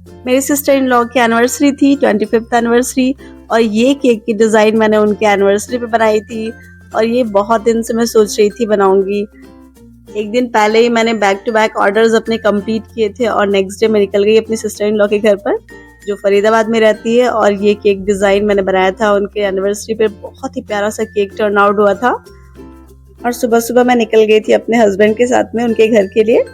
मेरी sister in law की anniversary थी, 25th एनिवर्सरी, और ये केक की डिज़ाइन मैंने उनके एनिवर्सरी पे बनाई थी और ये बहुत दिन से मैं सोच रही थी बनाऊंगी। एक दिन पहले ही मैंने बैक टू बैक ऑर्डर्स अपने कंप्लीट किए थे और नेक्स्ट डे मैं निकल गई अपनी सिस्टर इन लॉ के घर पर जो फरीदाबाद में रहती है, और ये केक डिज़ाइन मैंने बनाया था उनके एनिवर्सरी पे। बहुत ही प्यारा सा केक टर्न आउट हुआ था और सुबह सुबह मैं निकल गई थी अपने हस्बैंड के साथ में उनके घर के लिए,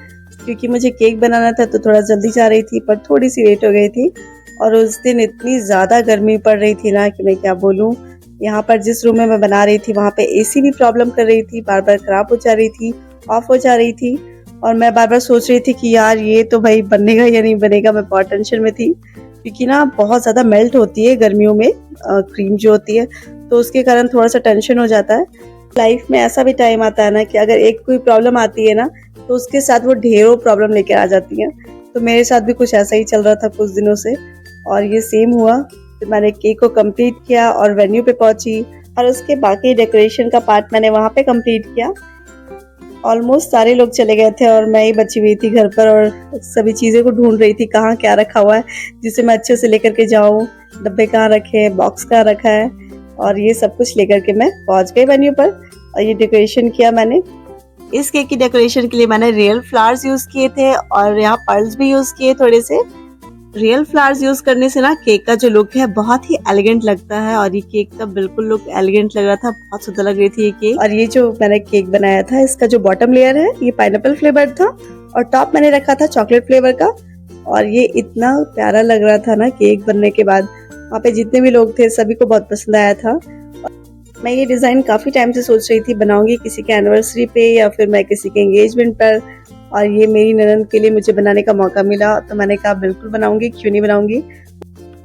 क्योंकि मुझे केक बनाना था तो थोड़ा जल्दी जा रही थी, पर थोड़ी सी लेट हो गई थी। और उस दिन इतनी ज़्यादा गर्मी पड़ रही थी ना कि मैं क्या बोलूँ। यहाँ पर जिस रूम में मैं बना रही थी वहाँ पे एसी भी प्रॉब्लम कर रही थी, बार बार ख़राब हो जा रही थी, ऑफ हो जा रही थी, और मैं बार बार सोच रही थी कि यार ये तो भाई बनेगा या नहीं बनेगा। मैं बहुत टेंशन में थी क्योंकि ना बहुत ज़्यादा मेल्ट होती है गर्मियों में क्रीम जो होती है, तो उसके कारण थोड़ा सा टेंशन हो जाता है। लाइफ में ऐसा भी टाइम आता है ना कि अगर एक कोई प्रॉब्लम आती है ना तो उसके साथ वो ढेरों प्रॉब्लम लेकर आ जाती हैं। तो मेरे साथ भी कुछ ऐसा ही चल रहा था कुछ दिनों से, और ये सेम हुआ। फिर मैंने केक को कंप्लीट किया और वेन्यू पे पहुंची, और उसके बाकी डेकोरेशन का पार्ट मैंने वहाँ पे कंप्लीट किया। ऑलमोस्ट सारे लोग चले गए थे और मैं ही बची हुई थी घर पर, और सभी चीज़ें को ढूंढ रही थी कहाँ क्या रखा हुआ है जिसे मैं अच्छे से लेकर के जाऊँ, डब्बे कहाँ रखे हैं, बॉक्स कहाँ रखा है, और ये सब कुछ लेकर के मैं पहुँच गई वेन्यू पर। और ये डेकोरेशन किया मैंने। इस केक की डेकोरेशन के लिए मैंने रियल फ्लावर्स यूज किए थे और यहाँ पर्ल्स भी यूज किए थोड़े से। रियल फ्लावर्स यूज करने से ना केक का जो लुक है बहुत ही एलिगेंट लगता है, और ये केक का बिल्कुल लुक एलिगेंट लग रहा था, बहुत सुंदर लग रही थी ये केक। और ये जो मैंने केक बनाया था इसका जो बॉटम लेयर है ये पाइनएप्पल फ्लेवर था और टॉप मैंने रखा था चॉकलेट फ्लेवर का, और ये इतना प्यारा लग रहा था ना केक बनने के बाद। वहाँ पे जितने भी लोग थे सभी को बहुत पसंद आया था। मैं ये डिज़ाइन काफ़ी टाइम से सोच रही थी बनाऊंगी किसी के एनिवर्सरी पे या फिर मैं किसी के एंगेजमेंट पर, और ये मेरी ननद के लिए मुझे बनाने का मौका मिला तो मैंने कहा बिल्कुल बनाऊंगी, क्यों नहीं बनाऊंगी।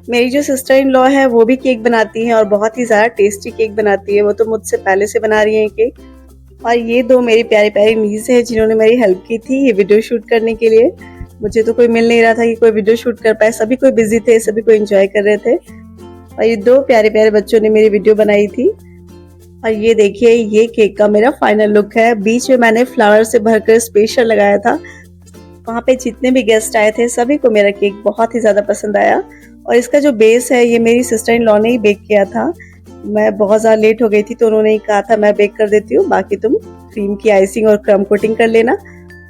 मेरी जो सिस्टर इन लॉ है वो भी केक बनाती हैं और बहुत ही ज़्यादा टेस्टी केक बनाती है। वो तो मुझसे पहले से बना रही है केक। और ये दो मेरी प्यारी प्यारी नीज़ है जिन्होंने मेरी हेल्प की थी ये वीडियो शूट करने के लिए। मुझे तो कोई मिल नहीं रहा था कि कोई वीडियो शूट कर पाए, सभी कोई बिजी थे, सभी को एंजॉय कर रहे थे, और ये दो प्यारे प्यारे बच्चों ने मेरी वीडियो बनाई थी। और ये देखिए ये केक का मेरा फाइनल लुक है। बीच में मैंने फ्लावर से भरकर स्पेशल लगाया था। वहाँ पे जितने भी गेस्ट आए थे सभी को मेरा केक बहुत ही ज़्यादा पसंद आया। और इसका जो बेस है ये मेरी सिस्टर इन लॉ ने ही बेक किया था। मैं बहुत ज़्यादा लेट हो गई थी तो उन्होंने ही कहा था मैं बेक कर देती हूँ, बाकी तुम क्रीम की आइसिंग और क्रम कोटिंग कर लेना।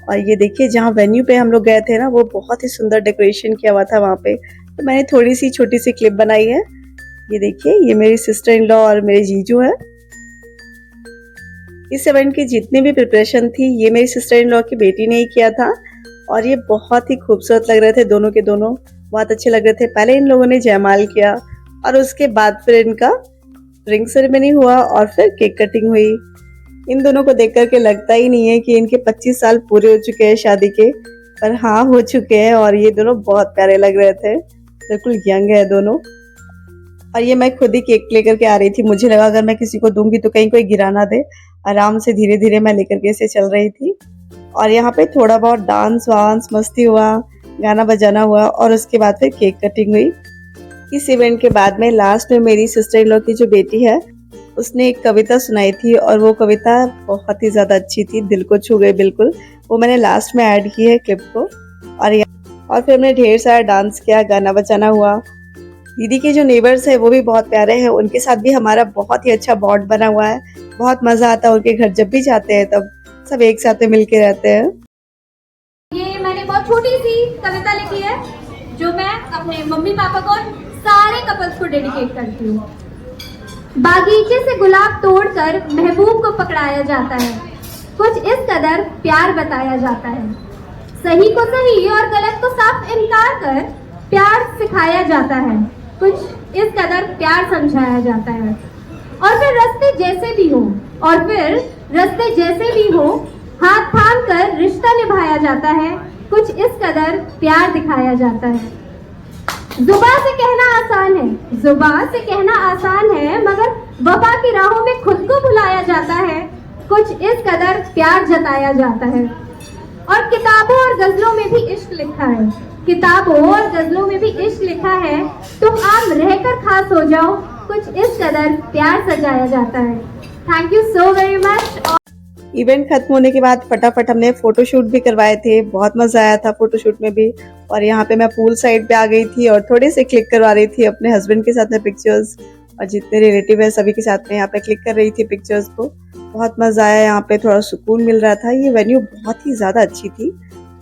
और ये देखिए जहाँ वेन्यू पे हम लोग गए थे ना वो बहुत ही सुंदर डेकोरेशन किया हुआ था वहाँ पे, तो मैंने थोड़ी सी छोटी सी क्लिप बनाई है। ये देखिए ये मेरी सिस्टर इन लॉ और मेरे जीजू है। इस इवेंट की जितनी भी प्रिपरेशन थी ये मेरी सिस्टर इन लॉ की बेटी ने ही किया था, और ये बहुत ही खूबसूरत लग रहे थे, दोनों के दोनों बहुत अच्छे लग रहे थे। पहले इन लोगों ने जयमाल किया और उसके बाद फिर इनका रिंग सेरेमनी हुआ और फिर केक कटिंग हुई। इन दोनों को देख करके लगता ही नहीं है कि इनके 25 साल पूरे हो चुके हैं शादी के, पर हाँ हो चुके हैं, और ये दोनों बहुत प्यारे लग रहे थे, बिल्कुल यंग है दोनों। और ये मैं खुद ही केक लेकर के आ रही थी, मुझे लगा अगर मैं किसी को दूंगी तो कहीं कोई गिरा ना दे। आराम से धीरे धीरे मैं लेकर के इसे चल रही थी, और यहाँ पे थोड़ा बहुत डांस वांस मस्ती हुआ, गाना बजाना हुआ, और उसके बाद फिर केक कटिंग हुई। इस इवेंट के बाद में लास्ट में मेरी सिस्टर इन लॉ की जो बेटी है उसने एक कविता सुनाई थी, और वो कविता बहुत ही ज़्यादा अच्छी थी, दिल को छू गई बिल्कुल। वो मैंने लास्ट में ऐड की है क्लिप को। और फिर हमने ढेर सारा डांस किया, गाना बजाना हुआ। दीदी के जो नेबर्स है वो भी बहुत प्यारे हैं, उनके साथ भी हमारा बहुत ही अच्छा बॉन्ड बना हुआ है। बहुत मजा आता है उनके घर जब भी जाते हैं, तब सब एक साथ में मिलके रहते हैं। ये मैंने बहुत छोटी सी कविता लिखी है जो मैं अपने मम्मी पापा को सारे कपल्स को डेडिकेट करती हूँ। बागीचे से गुलाब तोड़कर महबूब को पकड़ाया जाता है, कुछ इस कदर प्यार बताया जाता है। सही को सही और गलत को साफ इनकार कर प्यार सिखाया जाता है, कुछ इस कदर प्यार समझाया जाता है। और फिर रास्ते जैसे भी हो हाथ थाम कर रिश्ता निभाया जाता है, कुछ इस कदर प्यार दिखाया जाता है। जुबान से कहना आसान है मगर वफा की राहों में खुद को भुलाया जाता है, कुछ इस कदर प्यार जताया जाता है। और किताबों और गजलों में भी इश्क लिखा है, तुम आम रहकर खास हो जाओ, कुछ इस कदर प्यार सजाया जाता है। Thank you so very much. Event खत्म होने के बाद फटाफट हमने फोटोशूट भी करवाए थे, बहुत मज़ा आया था फोटोशूट में भी। और यहाँ पे मैं पूल साइड पे आ गई थी और थोड़े से क्लिक करवा रही थी अपने हस्बैंड के साथ में पिक्चर्स, और जितने रिलेटिव है सभी के साथ में यहाँ पे क्लिक कर रही थी पिक्चर्स को। बहुत मज़ा आया, यहाँ पे थोड़ा सुकून मिल रहा था। ये वेन्यू बहुत ही ज़्यादा अच्छी थी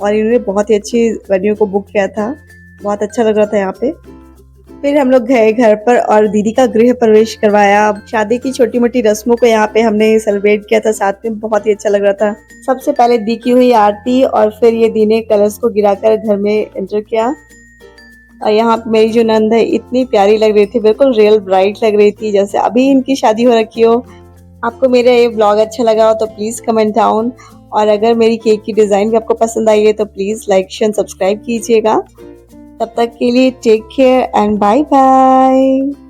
और इन्होंने बहुत ही अच्छी वेन्यू को बुक किया था, बहुत अच्छा लग रहा था यहाँ पे। फिर हम लोग गए घर पर और दीदी का गृह प्रवेश करवाया। शादी की छोटी मोटी रस्मों को यहाँ पे हमने सेलिब्रेट किया था साथ में, बहुत ही अच्छा लग रहा था। सबसे पहले दी की हुई आरती और फिर ये दी ने कलश को गिराकर घर में एंटर किया। और यहाँ पे मेरी जो नंद है इतनी प्यारी लग रही थी, बिल्कुल रियल ब्राइड लग रही थी, जैसे अभी इनकी शादी हो रखी हो। आपको मेरा ये ब्लॉग अच्छा लगा हो तो प्लीज़ कमेंट डाउन, और अगर मेरी केक की डिज़ाइन भी आपको पसंद आई है तो प्लीज़ लाइक शेयर सब्सक्राइब कीजिएगा। तब तक के लिए take care and bye bye.